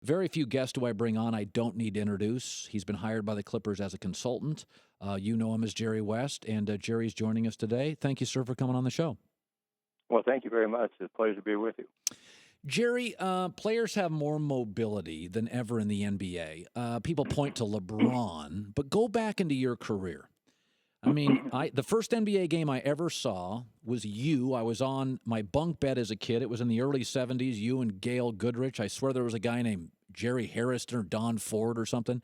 Very few guests do I bring on I don't need to introduce. He's been hired by the Clippers as a consultant. You know him as Jerry West, and Jerry's joining us today. Thank you, sir, for coming on the show. Well, thank you very much. It's a pleasure to be with you. Jerry, players have more mobility than ever in the NBA. People point to LeBron, but go back into your career. I mean, the first NBA game I ever saw was you. I was on my bunk bed as a kid. It was in the early 70s, you and Gail Goodrich. I swear there was a guy named Jerry Harrison or Don Ford or something.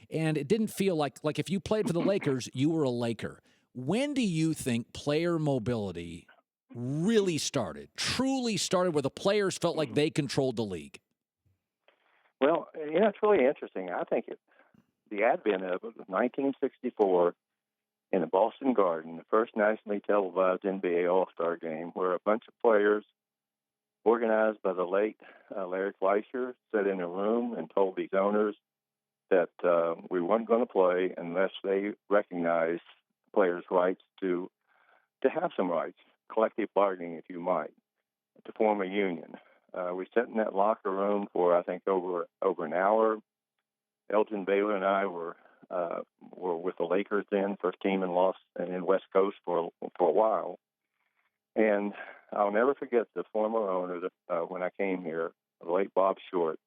And it didn't feel like if you played for the Lakers, you were a Laker. When do you think player mobility really truly started, where the players felt like they controlled the league? Well, it's really interesting. I think the advent of it was 1964 in the Boston Garden, the first nationally televised NBA All-Star game, where a bunch of players organized by the late Larry Fleischer sat in a room and told these owners that we weren't going to play unless they recognized players' rights to have some rights, collective bargaining, if you might, to form a union. We sat in that locker room for, I think, over an hour. Elgin Baylor and I were with the Lakers then, first team in West Coast for a while. And I'll never forget the former owner when I came here, the late Bob Short,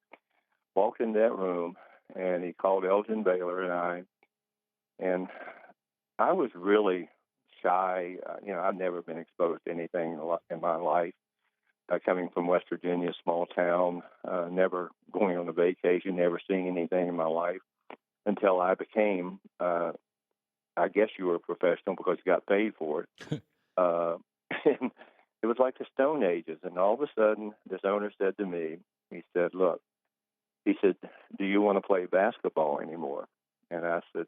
walked in that room and he called Elgin Baylor and I. And I was really shy. I've never been exposed to anything in my life. Coming from West Virginia, small town, never going on a vacation, never seeing anything in my life until I became, I guess you were a professional because you got paid for it. And it was like the Stone Ages. And all of a sudden, this owner said to me, he said, look, do you want to play basketball anymore? And I said,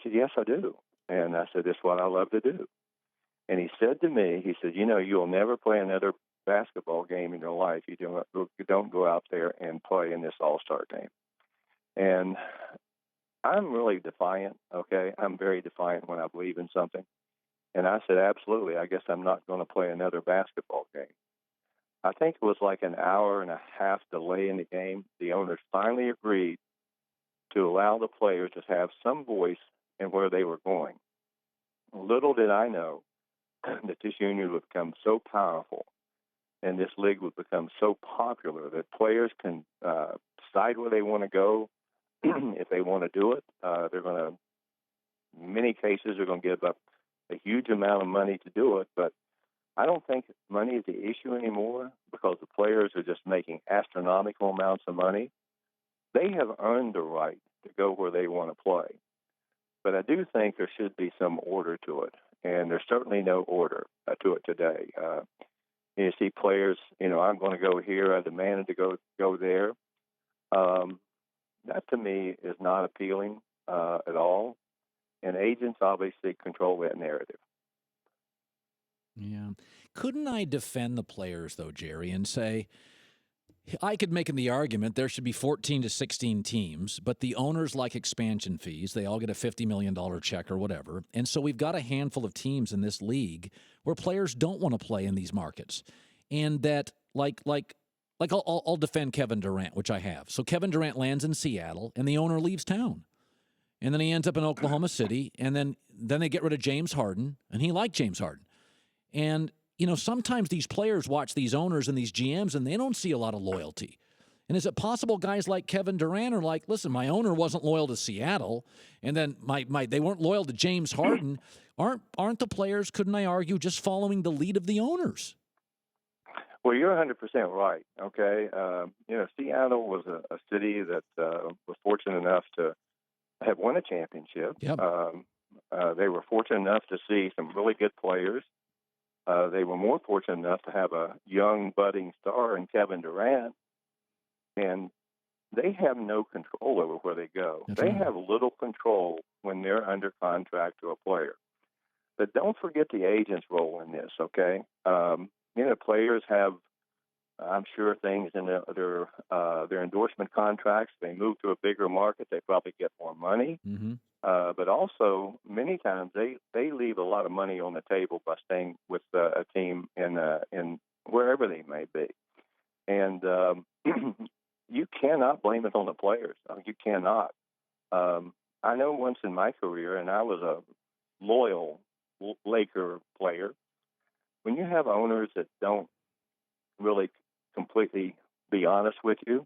yes, I do. And I said, it's what I love to do. And he said to me, you'll never play another basketball game in your life. You don't go out there and play in this all-star game. And I'm really defiant, okay? I'm very defiant when I believe in something. And I said, absolutely, I guess I'm not going to play another basketball game. I think it was like an hour and a half delay in the game. The owners finally agreed to allow the players to have some voice in where they were going. Little did I know that this union would become so powerful and this league would become so popular that players can decide where they want to go. If they want to do it, they're going to, in many cases, they're going to give up a huge amount of money to do it. But I don't think money is the issue anymore because the players are just making astronomical amounts of money. They have earned the right to go where they want to play. But I do think there should be some order to it, and there's certainly no order to it today. You see players, I'm going to go here, I demanded to go there. That to me is not appealing at all, and agents obviously control that narrative. Yeah. Couldn't I defend the players, though, Jerry, and say, I could make the argument there should be 14 to 16 teams, but the owners like expansion fees. They all get a $50 million check or whatever. And so we've got a handful of teams in this league where players don't want to play in these markets. And that, I'll defend Kevin Durant, which I have. So Kevin Durant lands in Seattle, and the owner leaves town. And then he ends up in Oklahoma City, and then they get rid of James Harden, and he liked James Harden. And sometimes these players watch these owners and these GMs, and they don't see a lot of loyalty. And is it possible guys like Kevin Durant are like, listen, my owner wasn't loyal to Seattle, and then they weren't loyal to James Harden? Aren't the players, couldn't I argue, just following the lead of the owners? Well, you're 100% right, okay? Seattle was a city that was fortunate enough to have won a championship. Yep. They were fortunate enough to see some really good players. They were more fortunate enough to have a young, budding star in Kevin Durant, and they have no control over where they go. That's they right. have little control when they're under contract to a player. But don't forget the agent's role in this, okay? Players have, I'm sure, things in their endorsement contracts. They move to a bigger market, they probably get more money. Mm-hmm. But also, many times they leave a lot of money on the table by staying with a team in wherever they may be. And you cannot blame it on the players. I mean, you cannot. I know once in my career, and I was a loyal Laker player, when you have owners that don't really completely be honest with you,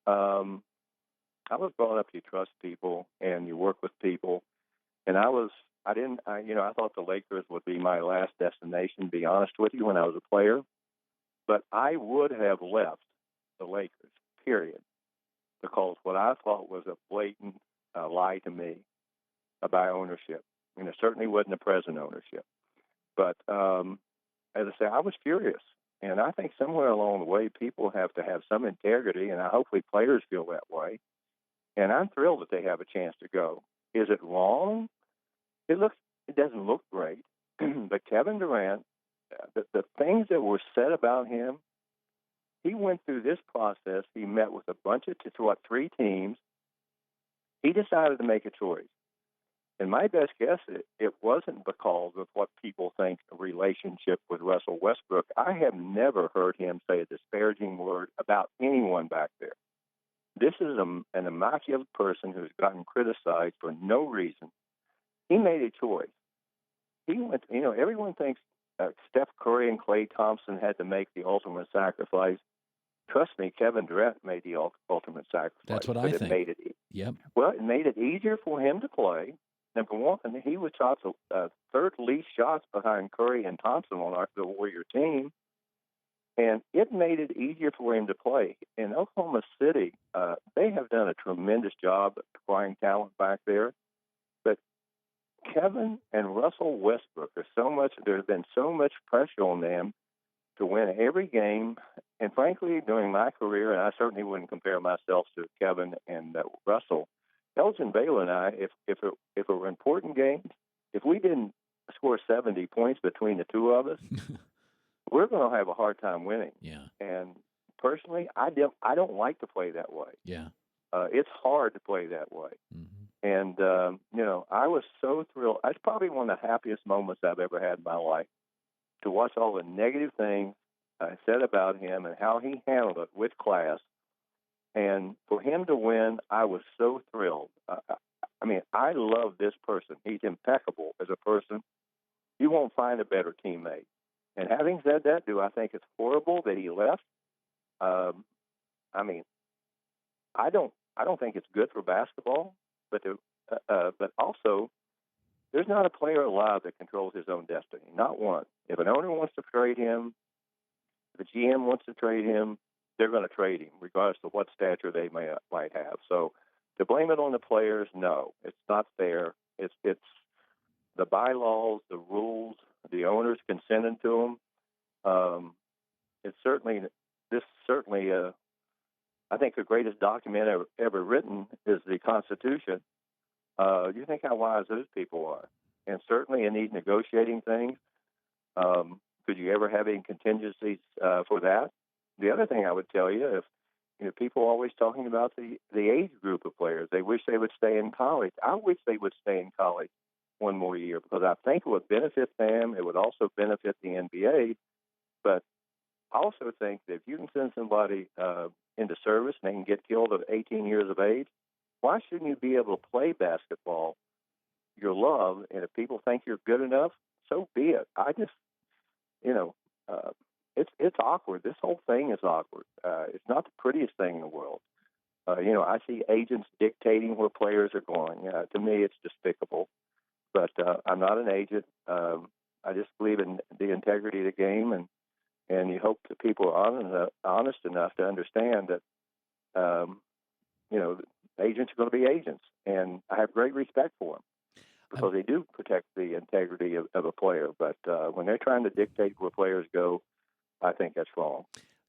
I was brought up, you trust people and you work with people. And I thought the Lakers would be my last destination, to be honest with you, when I was a player. But I would have left the Lakers, period, because what I thought was a blatant lie to me about ownership. And it certainly wasn't the present ownership. But as I say, I was furious. And I think somewhere along the way, people have to have some integrity, and hopefully players feel that way. And I'm thrilled that they have a chance to go. Is it wrong? It doesn't look great. But Kevin Durant, the things that were said about him, he went through this process. He met with a bunch of, three teams. He decided to make a choice. And my best guess, it wasn't because of what people think a relationship with Russell Westbrook. I have never heard him say a disparaging word about anyone back there. This is an immaculate person who's gotten criticized for no reason. He made a choice. He went, everyone thinks Steph Curry and Klay Thompson had to make the ultimate sacrifice. Trust me, Kevin Durant made the ultimate sacrifice. That's what I think. Well, it made it easier for him to play. Number one, he was shot third least shots behind Curry and Thompson on the Warrior team. And it made it easier for him to play. In Oklahoma City, they have done a tremendous job acquiring talent back there. But Kevin and Russell Westbrook there's been so much pressure on them to win every game. And frankly, during my career, and I certainly wouldn't compare myself to Kevin and Russell, Elgin Baylor and I, if it were important games, if we didn't score 70 points between the two of us, we're going to have a hard time winning. Yeah. And personally, I don't like to play that way. Yeah. It's hard to play that way. Mm-hmm. And, I was so thrilled. That's probably one of the happiest moments I've ever had in my life, to watch all the negative things said about him and how he handled it with class. And for him to win, I was so thrilled. I love this person. He's impeccable as a person. You won't find a better teammate. And having said that, do I think it's horrible that he left? I don't think it's good for basketball, but also there's not a player alive that controls his own destiny, not one. If an owner wants to trade him, if a GM wants to trade him, they're going to trade him, regardless of what stature they might have. So to blame it on the players, no, it's not fair. It's the bylaws, the rules, the owners consented to them. I think the greatest document ever written is the Constitution. You think how wise those people are. And certainly in these negotiating things, could you ever have any contingencies for that? The other thing I would tell you, if people are always talking about the age group of players, they wish they would stay in college. I wish they would stay in college one more year, because I think it would benefit them. It would also benefit the NBA. But I also think that if you can send somebody into service and they can get killed at 18 years of age, why shouldn't you be able to play basketball, your love? And if people think you're good enough, so be it. I just, it's awkward. This whole thing is awkward. It's not the prettiest thing in the world. I see agents dictating where players are going. To me, it's despicable. But I'm not an agent. I just believe in the integrity of the game, and you hope that people are honest enough to understand that, agents are going to be agents. And I have great respect for them, because they do protect the integrity of a player. But when they're trying to dictate where players go, I think that's wrong.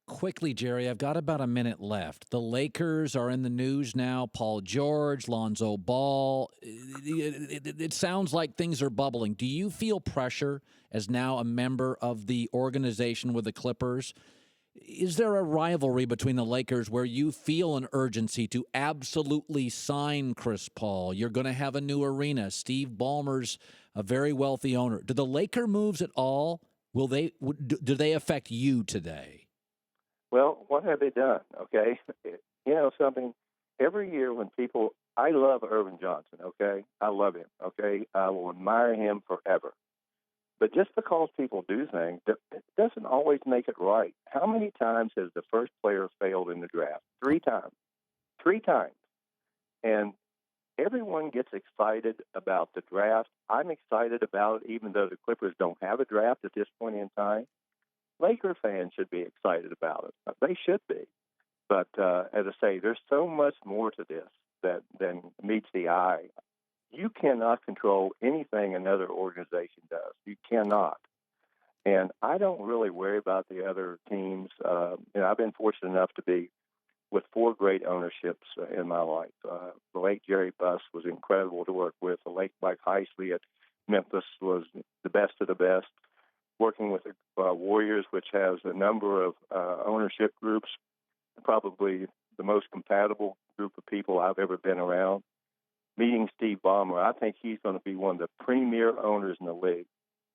Quickly, Jerry, I've got about a minute left. The Lakers are in the news now. Paul George, Lonzo Ball. It sounds like things are bubbling. Do you feel pressure as now a member of the organization with the Clippers? Is there a rivalry between the Lakers where you feel an urgency to absolutely sign Chris Paul? You're going to have a new arena. Steve Ballmer's a very wealthy owner. Do the Laker moves at all, do they affect you today? Well, what what have they done? Okay, you know something. Every year when people, I love Irvin Johnson. Okay, I love him. Okay, I will admire him forever. But just because people do things, it doesn't always make it right. How many times has the first player failed in the draft? 3 times. 3 times. And everyone gets excited about the draft. I'm excited about it, even though the Clippers don't have a draft at this point in time. Laker fans should be excited about it. They should be. But as I say, there's so much more to this than meets the eye. You cannot control anything another organization does. You cannot. And I don't really worry about the other teams. I've been fortunate enough to be with 4 great ownerships in my life. The late Jerry Buss was incredible to work with. The late Mike Heisley at Memphis was the best of the best. Working with the Warriors, which has a number of ownership groups, probably the most compatible group of people I've ever been around. Meeting Steve Ballmer, I think he's going to be one of the premier owners in the league.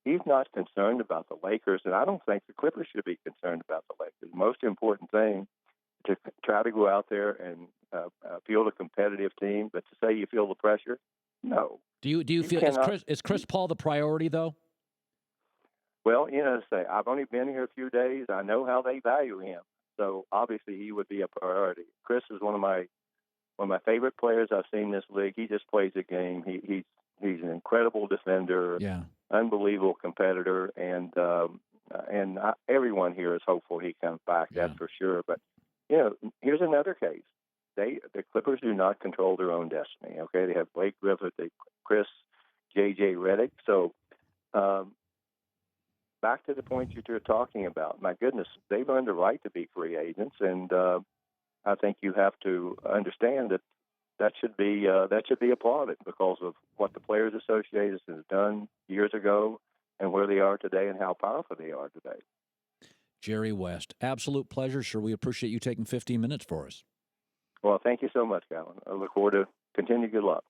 He's not concerned about the Lakers, and I don't think the Clippers should be concerned about the Lakers. The most important thing to try to go out there and field a competitive team, but to say you feel the pressure, no. Do you feel is Chris Paul the priority though? Well, say I've only been here a few days. I know how they value him, so obviously he would be a priority. Chris is one of my favorite players I've seen in this league. He just plays a game. He's an incredible defender, unbelievable competitor, and everyone here is hopeful he comes back. That's for sure. But here's another case. The Clippers do not control their own destiny. Okay, they have Blake Griffin, Chris, J.J. Redick. So back to the point you're talking about. My goodness, they've earned the right to be free agents, and I think you have to understand that should be applauded because of what the Players Association has done years ago and where they are today and how powerful they are today. Jerry West, absolute pleasure, sir. We appreciate you taking 15 minutes for us. Well, thank you so much, Colin. I look forward to continued good luck.